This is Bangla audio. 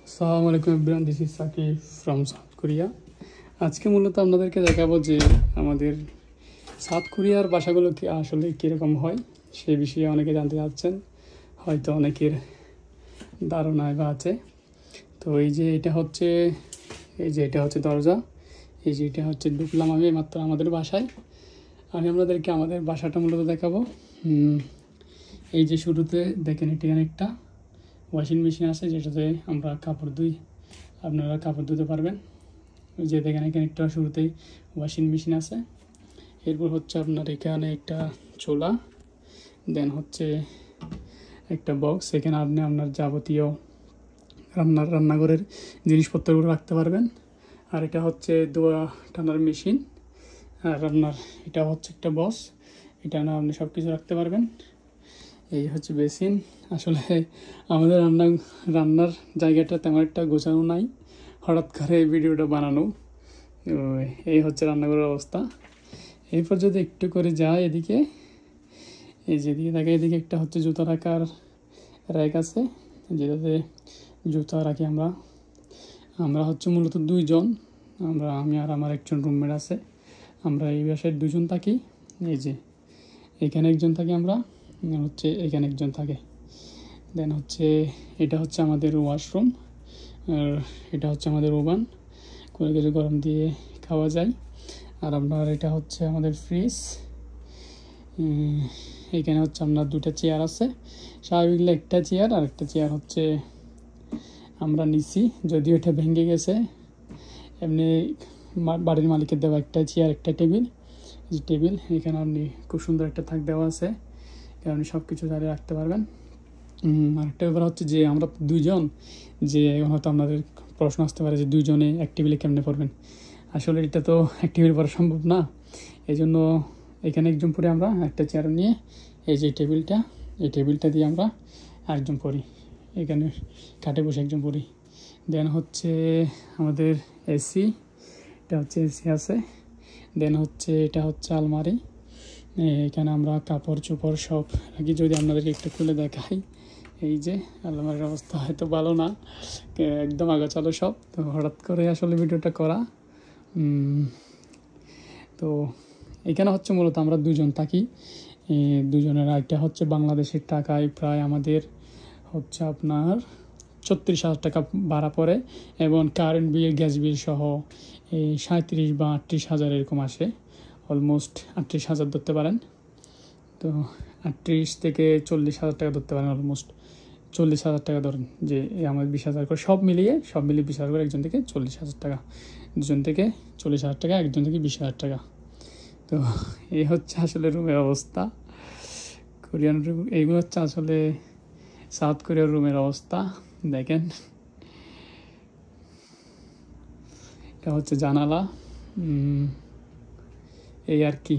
আসসালামু আলাইকুম everyone, this is Sakib from South Korea. আজকে মূলত আপনাদেরকে দেখাবো যে আমাদের সাউথ কোরিয়ার ভাষাগুলো কি আসলে কীরকম হয় সেই বিষয়ে অনেকে জানতে চাচ্ছেন, হয়তো অনেকের ধারণায় বা আছে। তো এটা হচ্ছে দরজা, এটা হচ্ছে ঢুকলাম আমি মাত্র আমাদের বাসায়। আমি আপনাদেরকে আমাদের বাসাটা মূলত দেখাবো। এই যে শুরুতে দেখেন এখানে একটা ওয়াশিং মেশিন আছে যেটাতে আমরা কাপড় ধুই, আপনারা কাপড় ধুতে পারবেন। যে দেখেন এখানে একটা শুরুতেই ওয়াশিং মেশিন আছে। এরপর হচ্ছে আপনার এখানে একটা চুলা, দেন হচ্ছে একটা বক্স, এখানে আপনি আপনার যাবতীয় রান্নাঘরের জিনিসপত্রগুলো রাখতে পারবেন। আর এটা হচ্ছে ধোয়া টানার মেশিন। আর আপনার এটা হচ্ছে একটা বক্স, এটা না আপনি সব কিছু রাখতে পারবেন। এই হচ্ছে বেসিন। আসলে আমাদের রান্নার জায়গাটা তেমন একটা গোছানো নাই, হঠাৎ করে এই ভিডিওটা বানানো। এই হচ্ছে রান্নাঘরের অবস্থা। এরপর যদি একটু করে যায় এদিকে, এই যেদিকে থাকে এদিকে একটা হচ্ছে জুতা রাখার র্যাক আছে, যেটাতে জুতা রাখি আমরা হচ্ছে মূলত দুইজন, আমি আর আমার একজন রুমমেট আছে। আমরা এই বাসায় দুজন থাকি। এই যে এখানে একজন থাকি, আমরা হচ্ছে এখানে একজন থাকে। দেন হচ্ছে এটা হচ্ছে আমাদের ওয়াশরুম, আর এটা হচ্ছে আমাদের ওভান, কোনো কিছু গরম দিয়ে খাওয়া যায়। আর আপনার এটা হচ্ছে আমাদের ফ্রিজ। এখানে হচ্ছে আপনার দুটা চেয়ার আছে, স্বাভাবিকলে একটা চেয়ার, আর একটা চেয়ার হচ্ছে আমরা নিছি, যদিও এটা ভেঙে গেছে। এমনি বাড়ির মালিকের দেওয়া একটা চেয়ার, একটা টেবিল। এখানে আপনি খুব সুন্দর একটা থাক দেওয়া আছে, আপনি সব কিছু দাঁড়িয়ে রাখতে পারবেন। আরেকটা ব্যাপার হচ্ছে যে আমরা দুইজন, যে হয়তো আপনাদের প্রশ্ন আসতে পারে যে দুইজনে এক টেবিলে কেমনে পড়বেন। আসলে এটা তো এক টেবিল পড়া সম্ভব না, এই জন্য এখানে একজন পড়ে আমরা একটা চেয়ার নিয়ে এই টেবিলটা দিয়ে আমরা আরেকজন পড়ি, এখানে খাটে বসে একজন পড়ি। দেন হচ্ছে আমাদের এসি, এটা হচ্ছে এসি আছে। দেন হচ্ছে এটা হচ্ছে আলমারি, এখানে আমরা কাপড় চোপড় সব রাখি। যদি আপনাদেরকে একটু খুলে দেখাই, এই যে আলমারির অবস্থা হয়তো ভালো না, একদম আগাচালো সব। তো হঠাৎ করে আসলে ভিডিওটা করা। তো এখানে হচ্ছে মূলত আমরা দুজন থাকি, দুজনের। একটা হচ্ছে বাংলাদেশের টাকায় প্রায় আমাদের হচ্ছে আপনার 36,000 টাকা ভাড়া পড়ে, এবং কারেন্ট বিল, গ্যাস বিল সহ এই 37 বা 38,000 এরকম আসে। অলমোস্ট 38,000 ধরতে পারেন। তো 38 থেকে 40,000 টাকা ধরতে পারেন, অলমোস্ট 40,000 টাকা ধরেন, যে আমাদের 20,000 করে সব মিলিয়ে 20,000 করে, একজন থেকে 40,000 টাকা, দুজন থেকে 40,000 টাকা, একজন থেকে 20,000 টাকা। তো এই হচ্ছে আসলে রুমের অবস্থা, কোরিয়ান রুম। এইগুলো হচ্ছে আসলে সাউথ কোরিয়ার রুমের অবস্থা। দেখেন এটা হচ্ছে জানালা, এই আর কি।